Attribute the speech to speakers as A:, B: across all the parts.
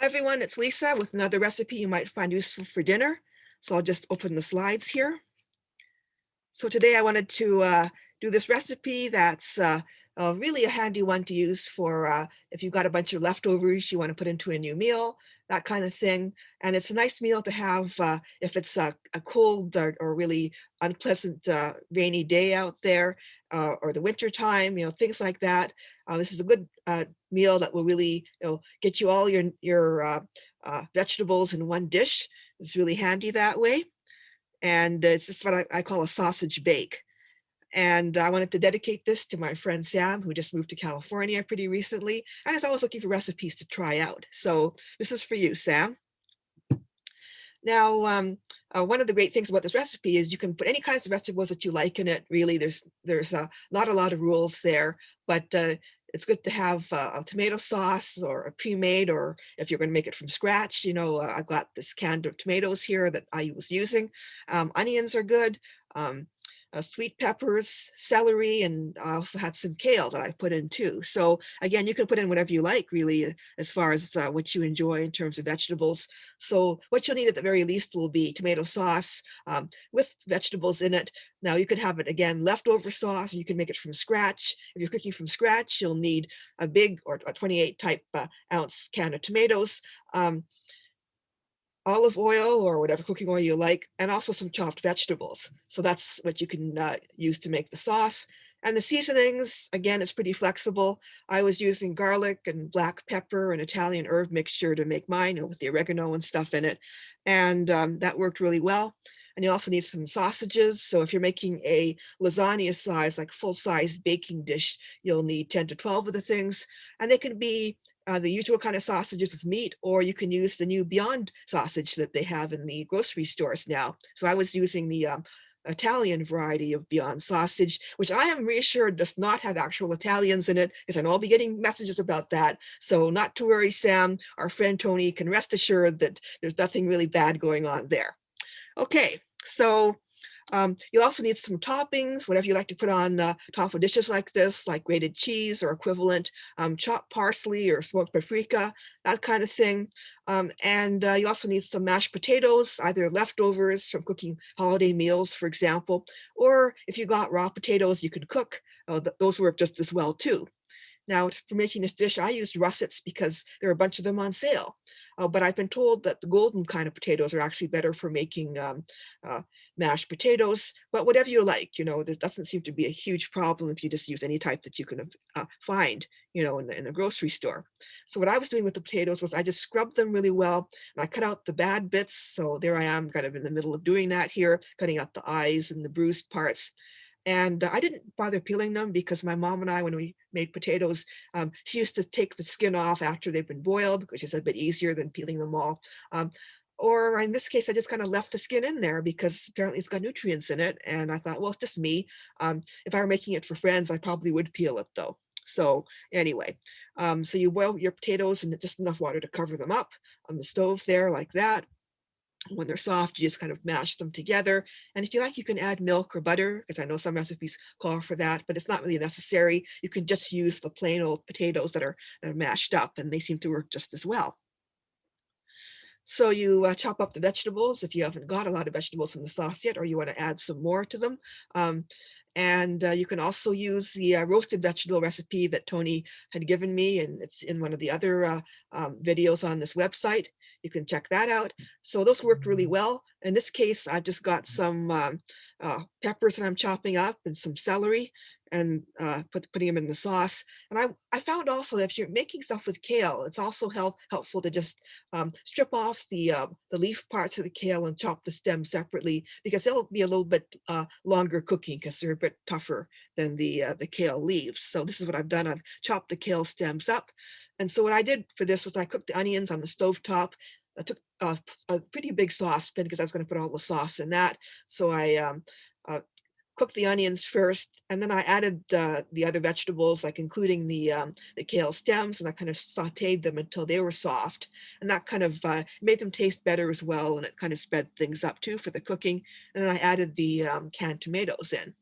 A: Hi everyone, it's Lisa with another recipe you might find useful for dinner. So I'll just open the slides here. So today I wanted to do this recipe that's really a handy one to use for if you've got a bunch of leftovers you want to put into a new meal, that kind of thing. And it's a nice meal to have if it's a cold or really unpleasant rainy day out there or the winter time, things like that. This is a good meal that will really get you all your vegetables in one dish. It's really handy that way. And it's just what I call a sausage bake. And I wanted to dedicate this to my friend Sam, who just moved to California pretty recently, and is always looking for recipes to try out. So this is for you, Sam. Now, one of the great things about this recipe is you can put any kinds of vegetables that you like in it. Really, there's not a lot of rules there, but it's good to have a tomato sauce or a pre-made, or if you're going to make it from scratch. I've got this can of tomatoes here that I was using. Onions are good. Um, Sweet peppers, celery, and I also had some kale that I put in too. So again, you can put in whatever you like, really, as far as what you enjoy in terms of vegetables. So what you'll need at the very least will be tomato sauce with vegetables in it. Now you can have it again, leftover sauce, or you can make it from scratch. If you're cooking from scratch, you'll need a big or a 28 type ounce can of tomatoes. Olive oil or whatever cooking oil you like, and also some chopped vegetables. So that's what you can use to make the sauce. And the seasonings, again, it's pretty flexible. I was using garlic and black pepper and Italian herb mixture to make mine, with the oregano and stuff in it. And that worked really well. And you also need some sausages. So if you're making a lasagna size, like full size baking dish, you'll need 10 to 12 of the things. And they can be the usual kind of sausages with meat, or you can use the new Beyond sausage that they have in the grocery stores now. So I was using the Italian variety of Beyond sausage, which I am reassured does not have actual Italians in it, because I know I'll be getting messages about that. So not to worry, Sam, our friend Tony can rest assured that there's nothing really bad going on there. Okay, so you'll also need some toppings, whatever you like to put on top of dishes like this, like grated cheese or equivalent, chopped parsley or smoked paprika, that kind of thing. And you also need some mashed potatoes, either leftovers from cooking holiday meals, for example, or if you got raw potatoes you can cook, those work just as well too. Now, for making this dish, I used russets because there are a bunch of them on sale. But I've been told that the golden kind of potatoes are actually better for making uh, mashed potatoes. But whatever you like, there doesn't seem to be a huge problem if you just use any type that you can find, in the grocery store. So what I was doing with the potatoes was I just scrubbed them really well, and I cut out the bad bits. So there I am, kind of in the middle of doing that here, cutting out the eyes and the bruised parts. And I didn't bother peeling them because my mom and I, when we made potatoes, she used to take the skin off after they've been boiled, which is a bit easier than peeling them all. Um, or in this case, I just kind of left the skin in there because apparently it's got nutrients in it. And I thought, well, it's just me. If I were making it for friends, I probably would peel it though. So anyway, so you boil your potatoes in just enough water to cover them up on the stove there like that. When they're soft, you just kind of mash them together. And if you like, you can add milk or butter, because I know some recipes call for that, but it's not really necessary. You can just use the plain old potatoes that are mashed up, and they seem to work just as well. So you chop up the vegetables if you haven't got a lot of vegetables in the sauce yet, or you want to add some more to them. Um, and you can also use the roasted vegetable recipe that Tony had given me, and it's in one of the other videos on this website. You can check that out. So those worked really well. In this case, I've just got some peppers that I'm chopping up and some celery, and putting them in the sauce. And I found also that if you're making stuff with kale, it's also helpful to just strip off the leaf parts of the kale and chop the stem separately, because they'll be a little bit longer cooking because they're a bit tougher than the kale leaves. So this is what I've done. I've chopped the kale stems up. And so what I did for this was I cooked the onions on the stove top. I took a pretty big saucepan because I was going to put all the sauce in that. So I uh, cooked the onions first, and then I added the other vegetables, like including the kale stems, and I kind of sautéed them until they were soft, and that kind of made them taste better as well, and it kind of sped things up too for the cooking. And then I added the canned tomatoes in.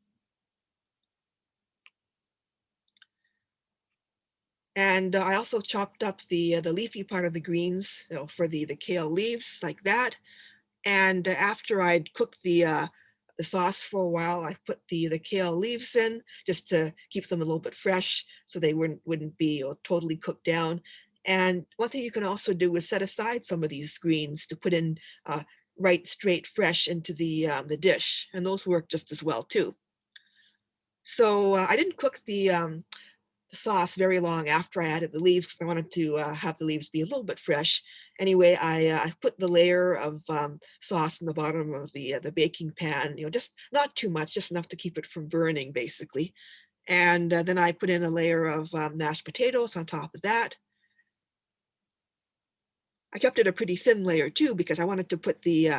A: And I also chopped up the leafy part of the greens, for the kale leaves like that. And after I'd cooked the sauce for a while, I put the kale leaves in just to keep them a little bit fresh, so they wouldn't be, totally cooked down. And one thing you can also do is set aside some of these greens to put in right straight fresh into the dish, and those work just as well too. So I didn't cook the sauce very long after I added the leaves because I wanted to have the leaves be a little bit fresh. Anyway, I put the layer of sauce in the bottom of the baking pan, just not too much, just enough to keep it from burning, basically. And then I put in a layer of mashed potatoes on top of that. I kept it a pretty thin layer too because I wanted to put the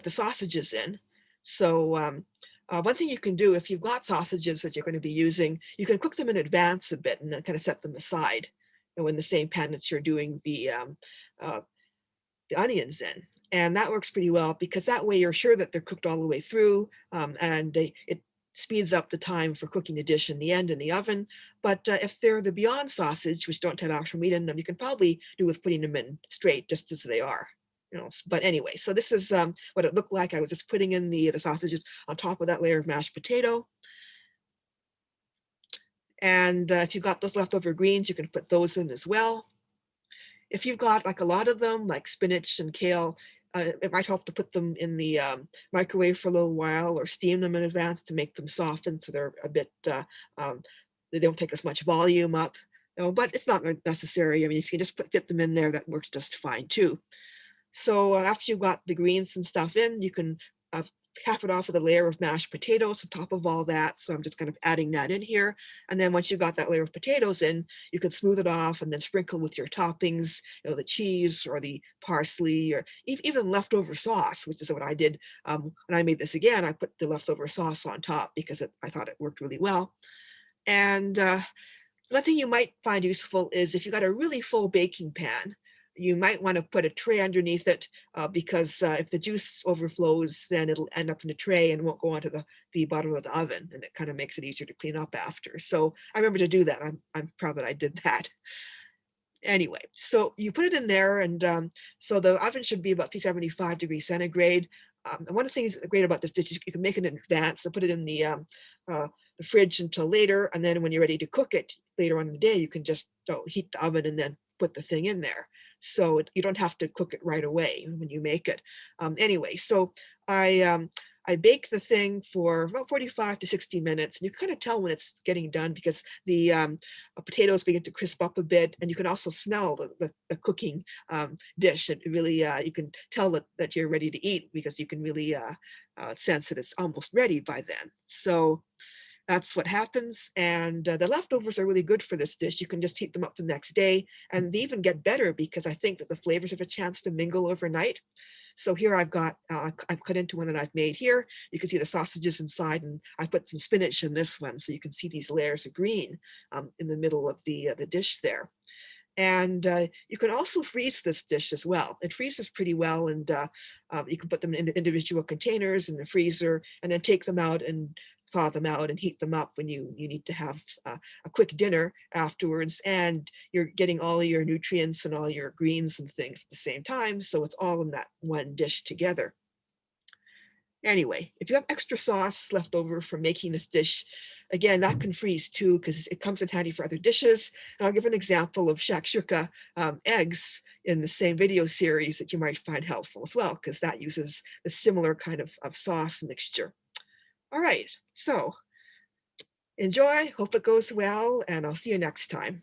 A: sausages in. So one thing you can do if you've got sausages that you're going to be using, you can cook them in advance a bit and then kind of set them aside, in the same pan that you're doing uh, the onions in. And that works pretty well because that way you're sure that they're cooked all the way through, and it speeds up the time for cooking the dish in the end in the oven. But if they're the Beyond sausage, which don't have actual meat in them, you can probably do with putting them in straight just as they are. But anyway, so this is what it looked like. I was just putting in the sausages on top of that layer of mashed potato. And if you've got those leftover greens, you can put those in as well. If you've got like a lot of them, like spinach and kale, it might help to put them in the microwave for a little while or steam them in advance to make them soften so they're a bit, they don't take as much volume up. But it's not necessary. I mean, if you can just fit them in there, that works just fine too. So after you've got the greens and stuff in, you can uh, cap it off with a layer of mashed potatoes on top of all that. So I'm just kind of adding that in here. And then once you've got that layer of potatoes in, you can smooth it off and then sprinkle with your toppings, the cheese or the parsley or even leftover sauce, which is what I did when I made this again. I put the leftover sauce on top because I thought it worked really well. And one thing you might find useful is if you've got a really full baking pan, you might want to put a tray underneath it because if the juice overflows, then it'll end up in a tray and won't go onto the bottom of the oven, and it kind of makes it easier to clean up after. So I remember to do that. I'm proud that I did that. Anyway, so you put it in there, and so the oven should be about 375 degrees centigrade. And one of the things great about this dish is you can make it in advance and put it in the fridge until later, and then when you're ready to cook it later on in the day, you can just heat the oven and then put the thing in there. So you don't have to cook it right away when you make it. Anyway, so I um, I bake the thing for about 45 to 60 minutes, and you kind of tell when it's getting done because the potatoes begin to crisp up a bit, and you can also smell the cooking dish. It really, you can tell that you're ready to eat because you can really sense that it's almost ready by then. So that's what happens. And the leftovers are really good for this dish. You can just heat them up the next day, and they even get better because I think that the flavors have a chance to mingle overnight. So here I've cut into one that I've made here. You can see the sausages inside, and I put some spinach in this one. So you can see these layers of green in the middle of the dish there. And you can also freeze this dish as well. It freezes pretty well, and you can put them in individual containers in the freezer, and then take them out and thaw them out and heat them up when you need to have a quick dinner afterwards. And you're getting all your nutrients and all your greens and things at the same time, so it's all in that one dish together. Anyway, if you have extra sauce left over from making this dish, again, that can freeze too because it comes in handy for other dishes. And I'll give an example of shakshuka eggs in the same video series that you might find helpful as well, because that uses a similar kind of sauce mixture. All right, so enjoy, hope it goes well, and I'll see you next time.